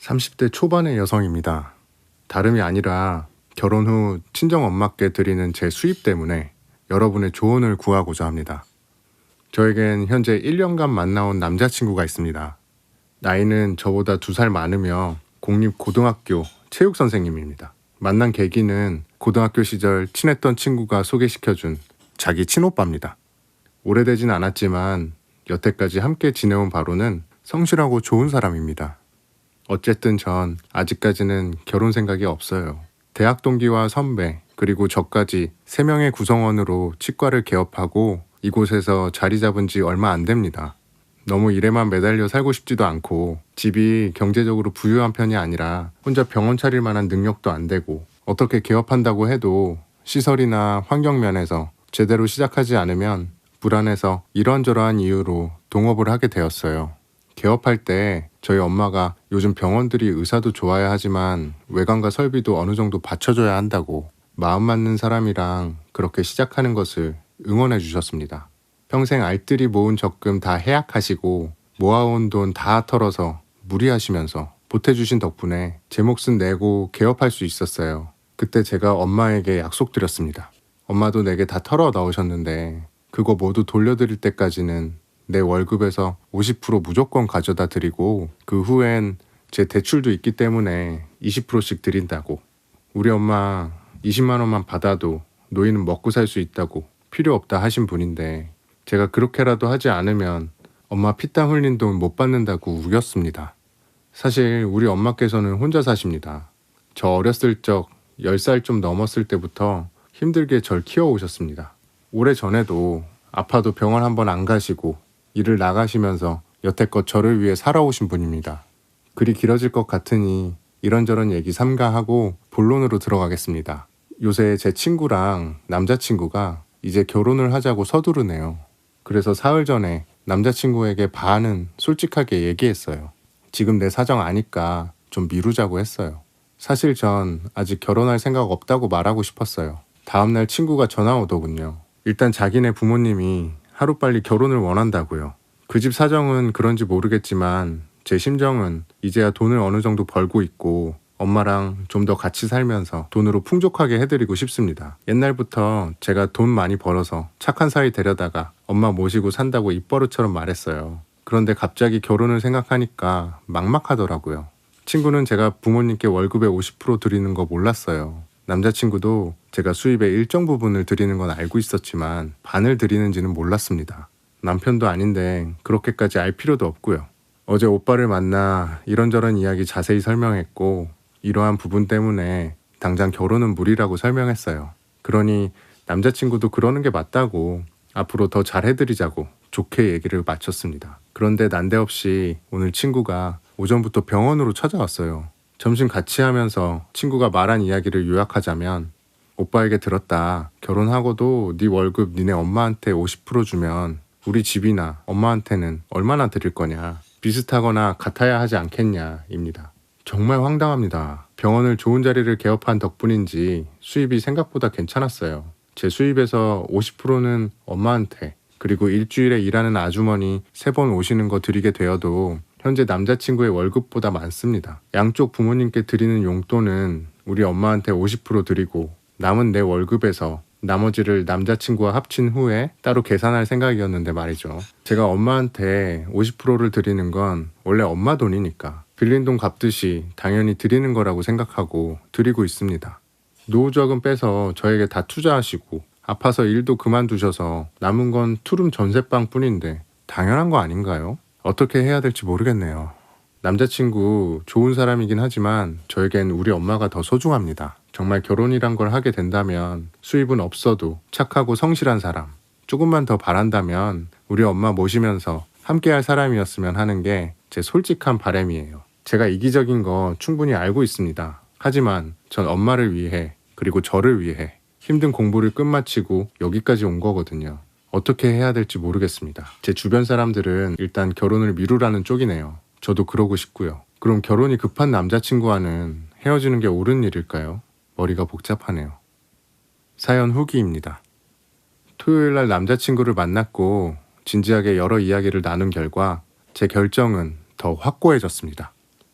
30대 초반의 여성입니다. 다름이 아니라 결혼 후 친정엄마께 드리는 제 수입 때문에 여러분의 조언을 구하고자 합니다. 저에겐 현재 1년간 만나온 남자친구가 있습니다. 나이는 저보다 2살 많으며 공립고등학교 체육선생님입니다. 만난 계기는 고등학교 시절 친했던 친구가 소개시켜준 자기 친오빠입니다. 오래되진 않았지만 여태까지 함께 지내온 바로는 성실하고 좋은 사람입니다. 어쨌든 전 아직까지는 결혼 생각이 없어요. 대학 동기와 선배 그리고 저까지 3명의 구성원으로 치과를 개업하고 이곳에서 자리 잡은 지 얼마 안 됩니다. 너무 일에만 매달려 살고 싶지도 않고 집이 경제적으로 부유한 편이 아니라 혼자 병원 차릴 만한 능력도 안 되고 어떻게 개업한다고 해도 시설이나 환경 면에서 제대로 시작하지 않으면 불안해서 이런저러한 이유로 동업을 하게 되었어요. 개업할 때 저희 엄마가 요즘 병원들이 의사도 좋아야 하지만 외관과 설비도 어느 정도 받쳐줘야 한다고 마음 맞는 사람이랑 그렇게 시작하는 것을 응원해 주셨습니다. 평생 알뜰히 모은 적금 다 해약하시고 모아온 돈 다 털어서 무리하시면서 보태주신 덕분에 제 몫은 내고 개업할 수 있었어요. 그때 제가 엄마에게 약속드렸습니다. 엄마도 내게 다 털어 넣으셨는데 그거 모두 돌려드릴 때까지는 내 월급에서 50% 무조건 가져다 드리고 그 후엔 제 대출도 있기 때문에 20%씩 드린다고. 우리 엄마 20만 원만 받아도 노인은 먹고 살 수 있다고 필요 없다 하신 분인데 제가 그렇게라도 하지 않으면 엄마 피땀 흘린 돈 못 받는다고 우겼습니다. 사실 우리 엄마께서는 혼자 사십니다. 저 어렸을 적 10살 좀 넘었을 때부터 힘들게 절 키워오셨습니다. 오래전에도 아파도 병원 한번 안 가시고 일을 나가시면서 여태껏 저를 위해 살아오신 분입니다. 글이 길어질 것 같으니 이런저런 얘기 삼가하고 본론으로 들어가겠습니다. 요새 제 친구랑 남자친구가 이제 결혼을 하자고 서두르네요. 그래서 사흘 전에 남자친구에게 반은 솔직하게 얘기했어요. 지금 내 사정 아니까 좀 미루자고 했어요. 사실 전 아직 결혼할 생각 없다고 말하고 싶었어요. 다음날 친구가 전화 오더군요. 일단 자기네 부모님이 하루빨리 결혼을 원한다고요. 그 집 사정은 그런지 모르겠지만 제 심정은 이제야 돈을 어느 정도 벌고 있고 엄마랑 좀 더 같이 살면서 돈으로 풍족하게 해드리고 싶습니다. 옛날부터 제가 돈 많이 벌어서 착한 사이 데려다가 엄마 모시고 산다고 입버릇처럼 말했어요. 그런데 갑자기 결혼을 생각하니까 막막하더라고요. 친구는 제가 부모님께 월급의 50% 드리는 거 몰랐어요. 남자친구도 제가 수입의 일정 부분을 드리는 건 알고 있었지만 반을 드리는지는 몰랐습니다. 남편도 아닌데 그렇게까지 알 필요도 없고요. 어제 오빠를 만나 이런저런 이야기 자세히 설명했고 이러한 부분 때문에 당장 결혼은 무리라고 설명했어요. 그러니 남자친구도 그러는 게 맞다고 앞으로 더 잘해드리자고 좋게 얘기를 마쳤습니다. 그런데 난데없이 오늘 친구가 오전부터 병원으로 찾아왔어요. 점심 같이 하면서 친구가 말한 이야기를 요약하자면 오빠에게 들었다. 결혼하고도 네 월급 니네 엄마한테 50% 주면 우리 집이나 엄마한테는 얼마나 드릴 거냐. 비슷하거나 같아야 하지 않겠냐 입니다. 정말 황당합니다. 병원을 좋은 자리를 개업한 덕분인지 수입이 생각보다 괜찮았어요. 제 수입에서 50%는 엄마한테 그리고 일주일에 일하는 아주머니 3번 오시는 거 드리게 되어도 현재 남자친구의 월급보다 많습니다. 양쪽 부모님께 드리는 용돈은 우리 엄마한테 50% 드리고 남은 내 월급에서 나머지를 남자친구와 합친 후에 따로 계산할 생각이었는데 말이죠. 제가 엄마한테 50%를 드리는 건 원래 엄마 돈이니까 빌린 돈 갚듯이 당연히 드리는 거라고 생각하고 드리고 있습니다. 노후자금 빼서 저에게 다 투자하시고 아파서 일도 그만두셔서 남은 건 투룸 전셋방 뿐인데 당연한 거 아닌가요? 어떻게 해야 될지 모르겠네요. 남자친구 좋은 사람이긴 하지만 저에겐 우리 엄마가 더 소중합니다. 정말 결혼이란 걸 하게 된다면 수입은 없어도 착하고 성실한 사람, 조금만 더 바란다면 우리 엄마 모시면서 함께할 사람이었으면 하는 게 제 솔직한 바람이에요. 제가 이기적인 거 충분히 알고 있습니다. 하지만 전 엄마를 위해 그리고 저를 위해 힘든 공부를 끝마치고 여기까지 온 거거든요. 어떻게 해야 될지 모르겠습니다. 제 주변 사람들은 일단 결혼을 미루라는 쪽이네요. 저도 그러고 싶고요. 그럼 결혼이 급한 남자친구와는 헤어지는 게 옳은 일일까요? 머리가 복잡하네요. 사연 후기입니다. 토요일날 남자친구를 만났고 진지하게 여러 이야기를 나눈 결과 제 결정은 더 확고해졌습니다.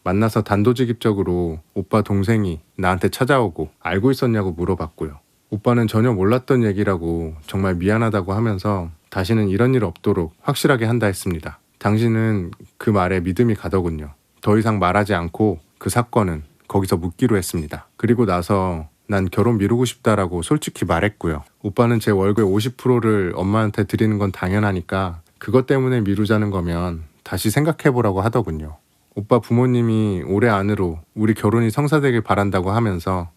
만나서 단도직입적으로 오빠 동생이 나한테 찾아오고 알고 있었냐고 물어봤고요. 오빠는 전혀 몰랐던 얘기라고 정말 미안하다고 하면서 다시는 이런 일 없도록 확실하게 한다 했습니다. 당신은 그 말에 믿음이 가더군요. 더 이상 말하지 않고 그 사건은 거기서 묻기로 했습니다. 그리고 나서 난 결혼 미루고 싶다라고 솔직히 말했고요. 오빠는 제 월급의 50%를 엄마한테 드리는 건 당연하니까 그것 때문에 미루자는 거면 다시 생각해보라고 하더군요. 오빠 부모님이 올해 안으로 우리 결혼이 성사되길 바란다고 하면서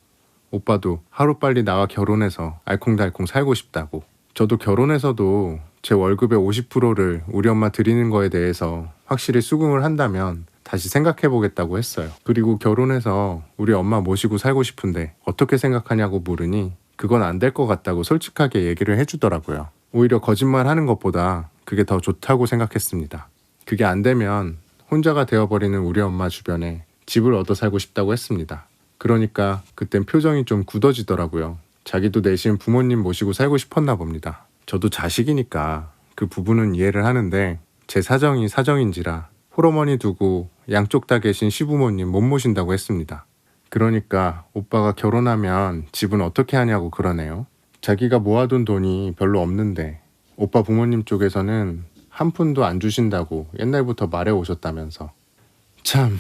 오빠도 하루빨리 나와 결혼해서 알콩달콩 살고 싶다고. 저도 결혼해서도 제 월급의 50%를 우리 엄마 드리는 거에 대해서 확실히 수긍을 한다면 다시 생각해보겠다고 했어요. 그리고 결혼해서 우리 엄마 모시고 살고 싶은데 어떻게 생각하냐고 물으니 그건 안 될 것 같다고 솔직하게 얘기를 해주더라고요. 오히려 거짓말 하는 것보다 그게 더 좋다고 생각했습니다. 그게 안 되면 혼자가 되어버리는 우리 엄마 주변에 집을 얻어 살고 싶다고 했습니다. 그러니까 그땐 표정이 좀 굳어지더라고요. 자기도 내심 부모님 모시고 살고 싶었나 봅니다. 저도 자식이니까 그 부분은 이해를 하는데 제 사정이 사정인지라 홀어머니 두고 양쪽 다 계신 시부모님 못 모신다고 했습니다. 그러니까 오빠가 결혼하면 집은 어떻게 하냐고 그러네요. 자기가 모아둔 돈이 별로 없는데 오빠 부모님 쪽에서는 한 푼도 안 주신다고 옛날부터 말해 오셨다면서. 참,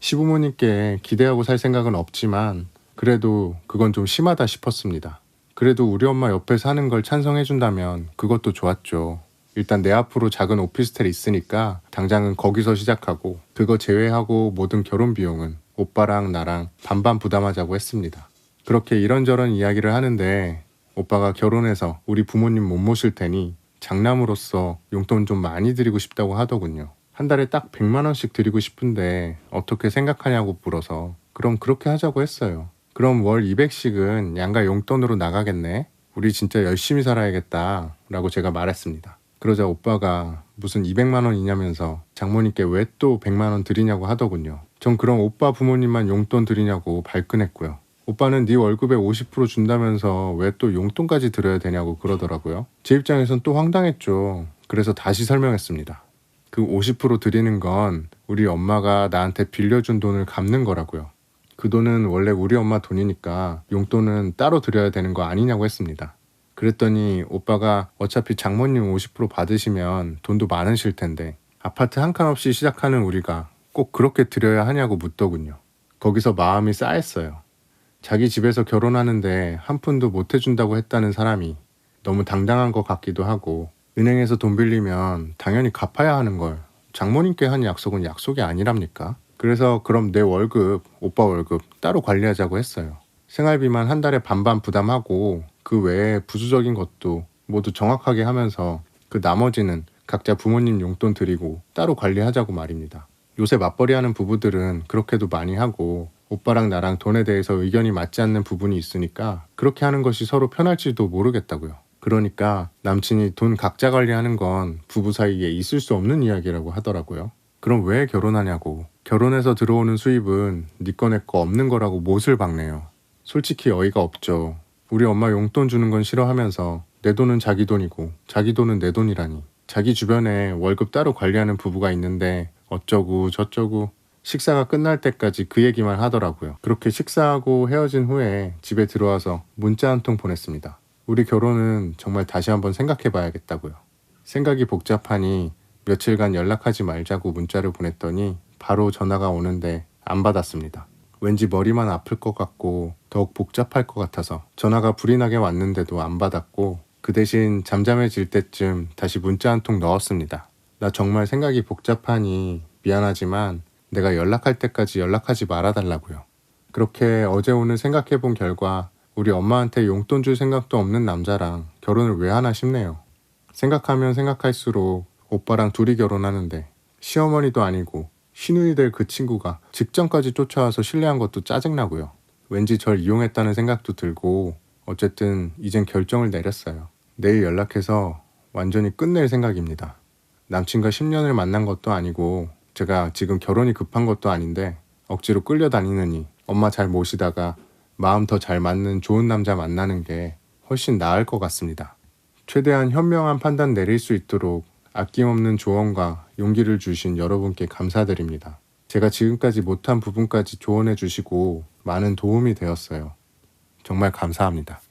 시부모님께 기대하고 살 생각은 없지만 그래도 그건 좀 심하다 싶었습니다. 그래도 우리 엄마 옆에 사는 걸 찬성해준다면 그것도 좋았죠. 일단 내 앞으로 작은 오피스텔이 있으니까 당장은 거기서 시작하고 그거 제외하고 모든 결혼 비용은 오빠랑 나랑 반반 부담하자고 했습니다. 그렇게 이런저런 이야기를 하는데 오빠가 결혼해서 우리 부모님 못 모실 테니 장남으로서 용돈 좀 많이 드리고 싶다고 하더군요. 한 달에 딱 100만 원씩 드리고 싶은데 어떻게 생각하냐고 물어서 그럼 그렇게 하자고 했어요. 그럼 월 200씩은 양가 용돈으로 나가겠네. 우리 진짜 열심히 살아야겠다 라고 제가 말했습니다. 그러자 오빠가 무슨 200만 원이냐면서 장모님께 왜 또 100만 원 드리냐고 하더군요. 전 그럼 오빠 부모님만 용돈 드리냐고 발끈했고요. 오빠는 네 월급의 50% 준다면서 왜 또 용돈까지 드려야 되냐고 그러더라고요. 제 입장에선 또 황당했죠. 그래서 다시 설명했습니다. 그 50% 드리는 건 우리 엄마가 나한테 빌려준 돈을 갚는 거라고요. 그 돈은 원래 우리 엄마 돈이니까 용돈은 따로 드려야 되는 거 아니냐고 했습니다. 그랬더니 오빠가 어차피 장모님 50% 받으시면 돈도 많으실 텐데 아파트 한 칸 없이 시작하는 우리가 꼭 그렇게 드려야 하냐고 묻더군요. 거기서 마음이 싸했어요. 자기 집에서 결혼하는데 한 푼도 못 해준다고 했다는 사람이 너무 당당한 것 같기도 하고 은행에서 돈 빌리면 당연히 갚아야 하는 걸 장모님께 한 약속은 약속이 아니랍니까? 그래서 그럼 내 월급, 오빠 월급 따로 관리하자고 했어요. 생활비만 한 달에 반반 부담하고 그 외에 부수적인 것도 모두 정확하게 하면서 그 나머지는 각자 부모님 용돈 드리고 따로 관리하자고 말입니다. 요새 맞벌이하는 부부들은 그렇게도 많이 하고 오빠랑 나랑 돈에 대해서 의견이 맞지 않는 부분이 있으니까 그렇게 하는 것이 서로 편할지도 모르겠다고요. 그러니까 남친이 돈 각자 관리하는 건 부부 사이에 있을 수 없는 이야기라고 하더라고요. 그럼 왜 결혼하냐고. 결혼해서 들어오는 수입은 네 거 내 거 없는 거라고 못을 박네요. 솔직히 어이가 없죠. 우리 엄마 용돈 주는 건 싫어하면서 내 돈은 자기 돈이고 자기 돈은 내 돈이라니. 자기 주변에 월급 따로 관리하는 부부가 있는데 어쩌고 저쩌고 식사가 끝날 때까지 그 얘기만 하더라고요. 그렇게 식사하고 헤어진 후에 집에 들어와서 문자 한 통 보냈습니다. 우리 결혼은 정말 다시 한번 생각해 봐야겠다고요. 생각이 복잡하니 며칠간 연락하지 말자고 문자를 보냈더니 바로 전화가 오는데 안 받았습니다. 왠지 머리만 아플 것 같고 더욱 복잡할 것 같아서 전화가 불이 나게 왔는데도 안 받았고 그 대신 잠잠해질 때쯤 다시 문자 한 통 넣었습니다. 나 정말 생각이 복잡하니 미안하지만 내가 연락할 때까지 연락하지 말아달라고요. 그렇게 어제 오늘 생각해본 결과 우리 엄마한테 용돈 줄 생각도 없는 남자랑 결혼을 왜 하나 싶네요. 생각하면 생각할수록 오빠랑 둘이 결혼하는데 시어머니도 아니고 시누이 될 그 친구가 직전까지 쫓아와서 신뢰한 것도 짜증나고요. 왠지 절 이용했다는 생각도 들고 어쨌든 이젠 결정을 내렸어요. 내일 연락해서 완전히 끝낼 생각입니다. 남친과 10년을 만난 것도 아니고 제가 지금 결혼이 급한 것도 아닌데 억지로 끌려다니느니 엄마 잘 모시다가 마음 더 잘 맞는 좋은 남자 만나는 게 훨씬 나을 것 같습니다. 최대한 현명한 판단 내릴 수 있도록 아낌없는 조언과 용기를 주신 여러분께 감사드립니다. 제가 지금까지 못한 부분까지 조언해 주시고 많은 도움이 되었어요. 정말 감사합니다.